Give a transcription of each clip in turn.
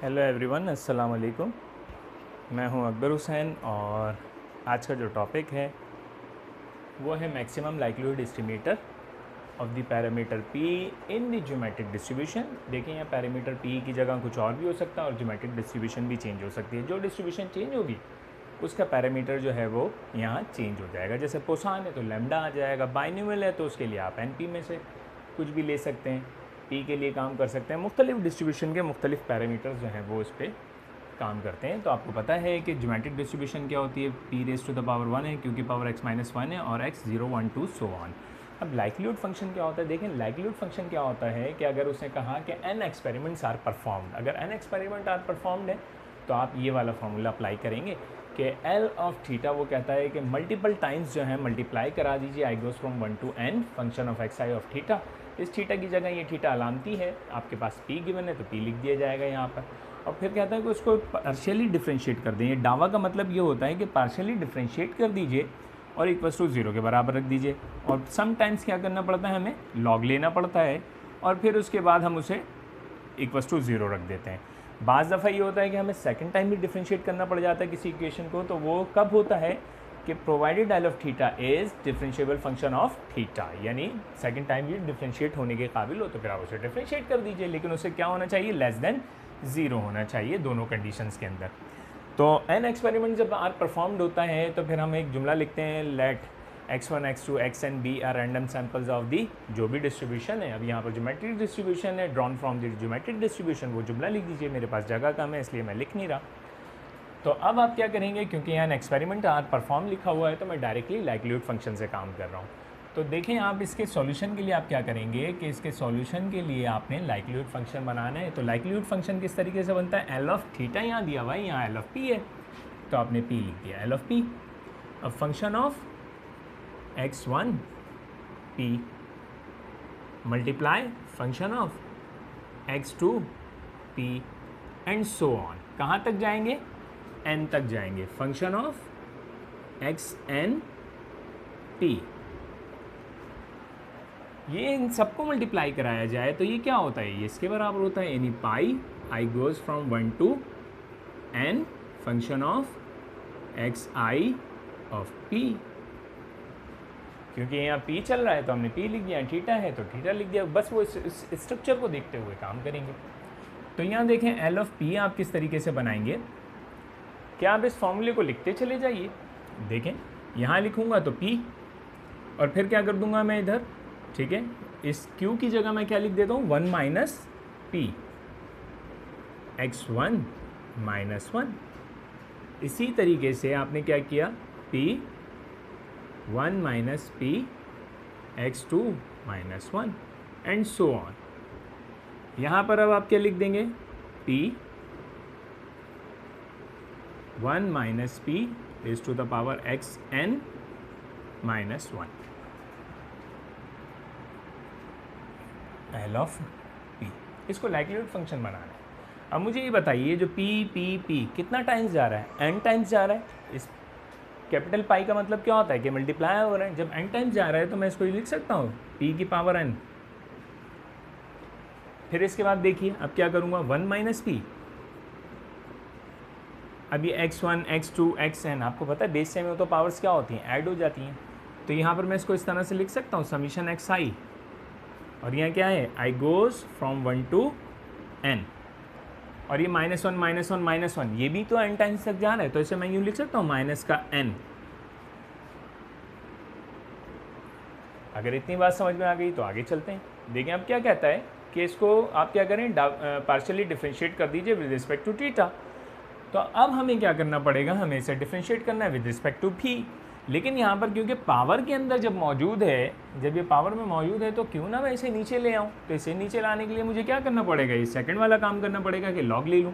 Hello everyone, अस्सलाम वालेकुम। मैं हूं अकबर हुसैन और आज का जो टॉपिक है वो है maximum likelihood estimator of the parameter P in the geometric distribution. देखिए यहाँ पैरामीटर पी की जगह कुछ और भी हो सकता है और ज्योमेट्रिक डिस्ट्रीब्यूशन भी चेंज हो सकती है। जो डिस्ट्रीब्यूशन चेंज होगी उसका पैरामीटर जो है वो यहाँ चेंज हो जाएगा। जैसे पोसान है तो लैम्डा आ जाएगा, बाइनोमियल है तो उसके लिए आप एन पी में से कुछ भी ले सकते हैं, पी के लिए काम कर सकते हैं। मुख्तलिफ डिस्ट्रीब्यूशन के मुख्तलिफ पैरामीटर्स जो हैं वो इस पर काम करते हैं। तो आपको पता है कि ज्योमेट्रिक डिस्ट्रीब्यूशन क्या होती है, p raise to the power 1 है क्योंकि पावर एक्स माइनस 1 है और एक्स 0 1 2 सो ऑन। अब लाइक्लीहुड फंक्शन क्या होता है, देखें लाइक्लीहुड फंक्शन क्या होता है कि अगर उसने कहा कि एन एक्सपेरिमेंट्स आर परफॉर्म्ड, अगर एन एक्सपेरिमेंट आर परफॉर्म्ड है तो आप ये वाला फार्मूला अप्लाई करेंगे कि एल ऑफ थीटा वो कहता है कि मल्टीपल टाइम्स जो है मल्टीप्लाई करा दीजिए i goes from 1 to n function of x i of theta. इस थीटा की जगह ये थीटा अलामती है, आपके पास पी गिवन है तो पी लिख दिया जाएगा यहाँ पर। और फिर कहता है कि उसको पार्शियली डिफ्रेंशिएट कर दें। ये दावा का मतलब ये होता है कि पार्शियली डिफ्रेंशिएट कर दीजिए और इक्वल्स टू 0 के बराबर रख दीजिए। और समटाइम्स क्या करना पड़ता है, हमें लॉग लेना पड़ता है और फिर उसके बाद हम उसे इक्वल्स टू 0 रख देते हैं। बाज़ दफ़ा ये होता है कि हमें सेकंड टाइम भी डिफ्रेंशिएट करना पड़ जाता है किसी इक्वेशन को, तो वो कब होता है कि provided L of theta is differentiable function of theta, यानी सेकंड टाइम भी डिफ्रेंशिएट होने के काबिल हो तो फिर आप उसे डिफ्रेंशिएट कर दीजिए, लेकिन उसे क्या होना चाहिए, लेस देन 0 होना चाहिए दोनों कंडीशंस के अंदर। तो एन एक्सपेरिमेंट जब आर परफॉर्म्ड होता है तो फिर हम एक जुमला लिखते हैं, let x1 x2 xn be are random samples of the जो भी डिस्ट्रीब्यूशन है। अब यहाँ पर ज्योमेट्रिक डिस्ट्रीब्यूशन है, drawn from the geometric distribution, वो जुमला लिख दीजिए। मेरे पास जगह कम है इसलिए मैं लिख नहीं रहा। तो अब आप क्या करेंगे, क्योंकि यहाँ एक्सपेरिमेंट आर परफॉर्म लिखा हुआ है तो मैं डायरेक्टली लाइक्लीहुड फंक्शन से काम कर रहा हूँ। तो देखें आप इसके सॉल्यूशन के लिए आप क्या करेंगे कि इसके सॉल्यूशन के लिए आपने लाइक्लीहुड फंक्शन बनाना है। तो लाइक्लीहुड फंक्शन किस तरीके से बनता है, एल ऑफ थीटा यहाँ दिया हुआ है, यहाँ एल ऑफ पी है तो आपने पी लिख दिया, एल ऑफ पी। अब function of x1 p multiply function of x2 p and so on. कहाँ तक जाएंगे, n तक जाएंगे, फंक्शन ऑफ xn p। ये इन सबको मल्टीप्लाई कराया जाए तो ये क्या होता है, ये इसके बराबर होता है, यानी pi i goes from 1 to n function of x i of p। क्योंकि यहाँ पी चल रहा है तो हमने पी लिख दिया, थीटा है तो थीटा लिख दिया। बस वो इस स्ट्रक्चर को देखते हुए काम करेंगे। तो यहाँ देखें एल ऑफ पी आप किस तरीके से बनाएंगे, क्या आप इस फॉर्मूले को लिखते चले जाइए। देखें यहाँ लिखूँगा तो पी और फिर क्या कर दूँगा मैं इधर, ठीक है, इस क्यू की जगह मैं क्या लिख देता हूँ, 1 माइनस पी x1 माइनस 1। इसी तरीके से आपने क्या किया, p 1 minus p x2 minus 1 and so on. यहाँ पर अब आप क्या लिख देंगे, p 1 minus p raise to the power xn minus 1 L of p। इसको लाइक्लीहुड फंक्शन बनाना है। अब मुझे ये बताइए जो p कितना टाइम्स जा रहा है, n टाइम्स जा रहा है। इस कैपिटल पाई का मतलब क्या होता है कि मल्टीप्लाई हो रहा है। जब n टाइम्स जा रहा है तो मैं इसको लिख सकता हूँ p की पावर n। फिर इसके बाद देखिए अब क्या करूँगा, 1 माइनस पी, अब ये x1 x2 xn, आपको पता है बेस से में तो पावर्स क्या होती हैं, ऐड हो जाती हैं। तो यहाँ पर मैं इसको इस तरह से लिख सकता हूँ, समीशन एक्स आई, और यहाँ क्या है, आई गोज फ्रॉम 1 टू n, और ये minus one minus one minus one, ये भी तो n टाइम्स तक जा रहा है तो इसे मैं यूँ लिख सकता हूँ माइनस का n। अगर इतनी बात समझ में आ गई तो आगे चलते हैं। देखिए अब क्या कहता है कि इसको आप क्या करें, पार्शियली डिफ्रेंशिएट कर दीजिए विद रिस्पेक्ट टू थीटा। तो अब हमें क्या करना पड़ेगा, हमें इसे डिफ्रेंशिएट करना है विद रिस्पेक्ट टू भी। लेकिन यहाँ पर क्योंकि पावर के अंदर जब मौजूद है, जब ये पावर में मौजूद है तो क्यों ना मैं इसे नीचे ले आऊँ। तो इसे नीचे लाने के लिए मुझे क्या करना पड़ेगा, ये सेकंड वाला काम करना पड़ेगा कि लॉग ले लूँ।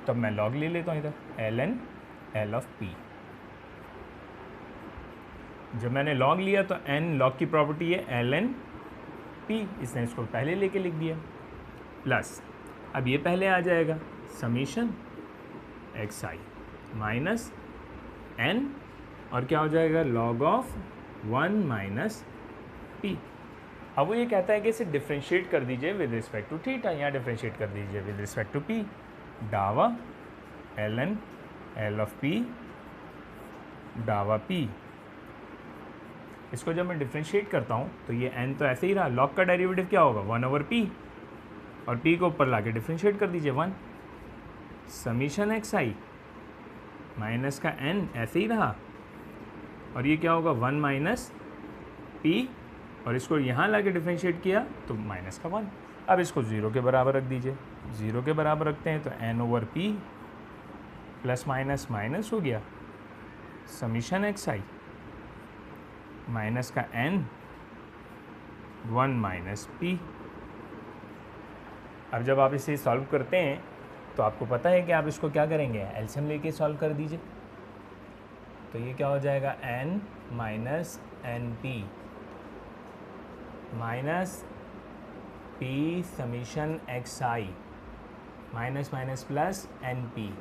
तो मैं लॉग ले लेता हूँ इधर, l n L of p. जब मैंने लॉग लिया तो एन लॉग की प्रॉपर्टी है एल एन पी, इसने इसको पहले लेके लिख दिया, प्लस अब ये पहले आ जाएगा summation x i minus N, और क्या हो जाएगा, लॉग ऑफ 1 माइनस पी। अब वो ये कहता है कि इसे डिफ्रेंशिएट कर दीजिए विद रिस्पेक्ट टू थीटा, यहाँ डिफ्रेंशिएट कर दीजिए विद रिस्पेक्ट टू पी। डावा ln l ऑफ p डावा p। इसको जब मैं डिफ्रेंशिएट करता हूँ तो ये n तो ऐसे ही रहा, log का डेरिवेटिव क्या होगा 1/p, और p को ऊपर ला के डिफ्रेंशिएट कर दीजिए 1 समीशन एक्स आई माइनस का n ऐसे ही रहा, और ये क्या होगा 1 माइनस p, और इसको यहाँ ला के डिफ्रेंशिएट किया तो माइनस का 1। अब इसको 0 के बराबर रख दीजिए, 0 के बराबर रखते हैं तो n/p प्लस माइनस माइनस हो गया समीशन एक्स आई माइनस का n 1 माइनस p। अब जब आप इसे सॉल्व करते हैं तो आपको पता है कि आप इसको क्या करेंगे, एलसीएम लेके सॉल्व कर दीजिए। तो ये क्या हो जाएगा n minus n p minus p summation x i minus minus plus n p,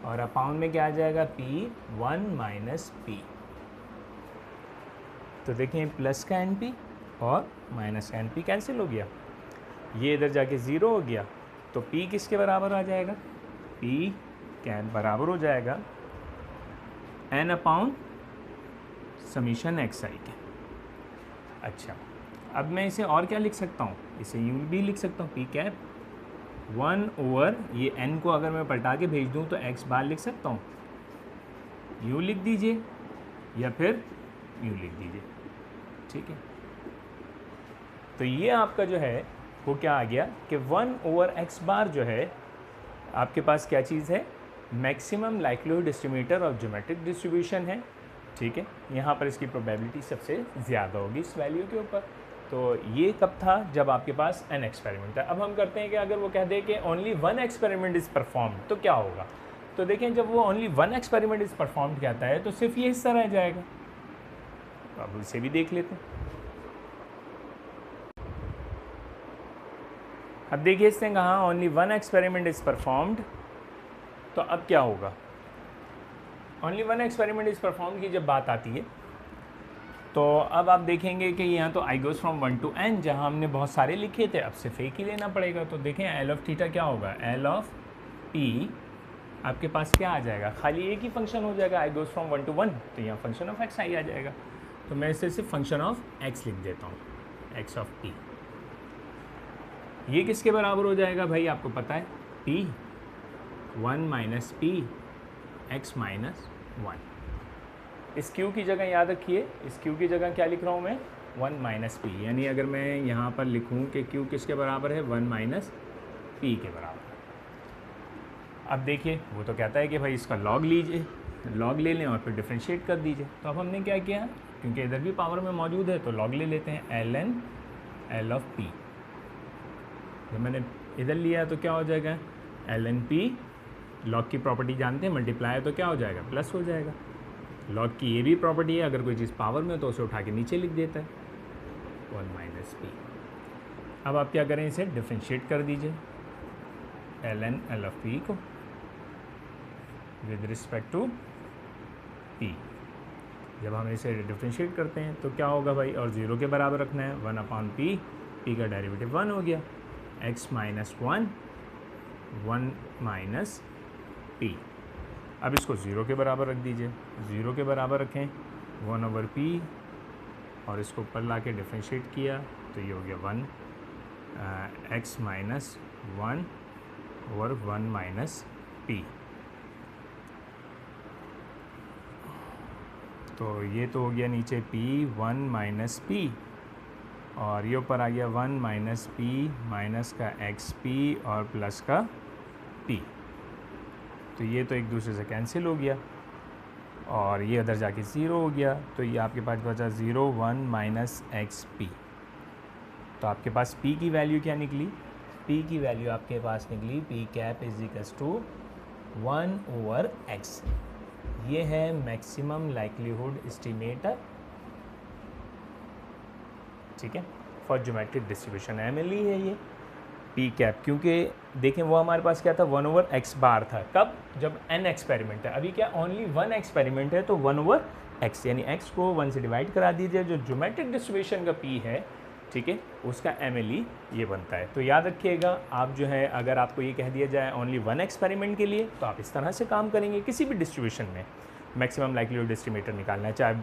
और अपाउंड में क्या आ जाएगा p 1 माइनस p। तो देखें प्लस का एन पी और माइनस एन पी कैंसिल हो गया, ये इधर जाके 0 हो गया, तो p किसके बराबर आ जाएगा, p क्या बराबर हो जाएगा n अपाउंड समीशन एक्स आई के। अच्छा, अब मैं इसे और क्या लिख सकता हूँ, इसे यूँ भी लिख सकता हूँ p कैप 1/, ये n को अगर मैं पलटा के भेज दूँ तो x बार लिख सकता हूँ, यूँ लिख दीजिए या फिर यूँ लिख दीजिए, ठीक है। तो ये आपका जो है वो क्या आ गया कि 1/x बार जो है आपके पास क्या चीज़ है, maximum likelihood estimator of geometric distribution है, ठीक है। यहाँ पर इसकी प्रोबेबिलिटी सबसे ज़्यादा होगी इस वैल्यू के ऊपर। तो ये कब था, जब आपके पास n एक्सपेरिमेंट था। अब हम करते हैं कि अगर वो कह दे कि ओनली 1 एक्सपेरिमेंट इज़ परफॉर्म तो क्या होगा। तो देखें जब वो ओनली 1 एक्सपेरिमेंट इज़ परफॉर्म कहता है तो सिर्फ ये हिस्सा रह जाएगा। अब इसे भी देख लेते हैं। अब देखिए इसने कहा ओनली 1 एक्सपेरिमेंट इज़ परफॉर्म्ड, तो अब क्या होगा, ओनली 1 एक्सपेरिमेंट इज़ परफॉर्म की जब बात आती है तो अब आप देखेंगे कि यहाँ तो आई गोज़ फ्रॉम 1 to n, जहाँ हमने बहुत सारे लिखे थे अब सिर्फ एक ही लेना पड़ेगा। तो देखें एल ऑफ थीटा क्या होगा, एल ऑफ पी आपके पास क्या आ जाएगा, खाली एक ही फंक्शन हो जाएगा, आई गोज़ फ्रॉम 1 to 1, तो यहाँ फंक्शन ऑफ एक्स आई आ जाएगा। तो मैं इसे सिर्फ फंक्शन ऑफ एक्स लिख देता हूँ, एक्स ऑफ पी। ये किसके बराबर हो जाएगा भाई, आपको पता है p 1 minus P x minus 1। इस q की जगह याद रखिए, इस q की जगह क्या लिख रहा हूँ मैं, 1 माइनस पी, यानी अगर मैं यहाँ पर लिखूँ कि q किसके बराबर है, 1 माइनस पी के बराबर। अब देखिए वो तो कहता है कि भाई इसका लॉग लीजिए, लॉग ले लें और फिर डिफ्रेंशिएट कर दीजिए। तो अब हमने क्या किया, क्योंकि इधर भी पावर में मौजूद है तो लॉग ले लेते हैं ln l ऑफ p। जब मैंने इधर लिया तो क्या हो जाएगा, ln p, लॉग की प्रॉपर्टी जानते हैं, मल्टीप्लाई तो क्या हो जाएगा, प्लस हो जाएगा। लॉग की ये भी प्रॉपर्टी है, अगर कोई चीज़ पावर में तो उसे उठा के नीचे लिख देता है 1 माइनस पी। अब आप क्या करें, इसे डिफ्रेंशिएट कर दीजिए ln l ऑफ p को विद रिस्पेक्ट टू p। जब हम इसे डिफ्रेंशिएट करते हैं तो क्या होगा भाई, और 0 के बराबर रखना है, 1/p, p का डेरिवेटिव 1 हो गया, x माइनस 1 1 माइनस p। अब इसको 0 के बराबर रख दीजिए, 0 के बराबर रखें 1/p, और इसको ऊपर ला के डिफ्रेंशिएट किया तो ये हो गया 1 x माइनस 1 और 1 माइनस p। तो ये तो हो गया नीचे p 1 माइनस p, और ये ऊपर आ गया 1 माइनस p माइनस का xp और प्लस का p। तो ये तो एक दूसरे से कैंसिल हो गया और ये अदर जाके 0 हो गया, तो ये आपके पास बचा 0 1 माइनस XP। तो आपके पास P की वैल्यू क्या निकली, P की वैल्यू आपके पास निकली P cap is equals to 1/x। ये है मैक्सिमम लाइक्लीहुड एस्टिमेटर, ठीक है, फॉर ज्योमेट्रिक डिस्ट्रीब्यूशन MLE है ये P कैप। क्योंकि देखें वो हमारे पास क्या था, 1/x बार था, कब, जब n एक्सपेरिमेंट है। अभी क्या ओनली 1 एक्सपेरिमेंट है तो 1/x, यानी x को 1 से डिवाइड करा दीजिए। जो ज्योमेट्रिक डिस्ट्रीब्यूशन का P है ठीक है, उसका MLE ये बनता है। तो याद रखिएगा, आप जो है अगर आपको ये कह दिया जाए ओनली वन एक्सपेरिमेंट के लिए, तो आप इस तरह से काम करेंगे। किसी भी डिस्ट्रीब्यूशन में मैक्सिमम लाइक्लीहुड एस्टिमेटर निकालना है, चाहे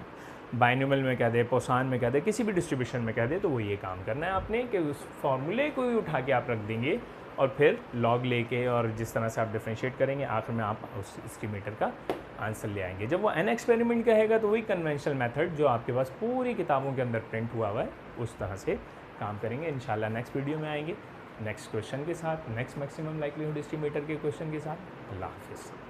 बाइनोमियल में कह दे, पोसान में कह दे, किसी भी डिस्ट्रीब्यूशन में कह दे, तो वो ये काम करना है आपने कि उस फॉर्मूले को ही उठा के आप रख देंगे और फिर लॉग लेके और जिस तरह से आप डिफ्रेंशिएट करेंगे, आखिर में आप उस एस्टिमेटर का आंसर ले आएंगे। जब वो एन एक्सपेरिमेंट कहेगा तो वही कन्वेंशनल मेथड जो आपके पास पूरी किताबों के अंदर प्रिंट हुआ हुआ है उस तरह से काम करेंगे। इंशाल्लाह नेक्स्ट वीडियो में आएंगे नेक्स्ट क्वेश्चन के साथ, नेक्स्ट मैक्सिमम लाइक्लीहुड एस्टिमेटर के क्वेश्चन के साथ। अल्लाह हाफिज़।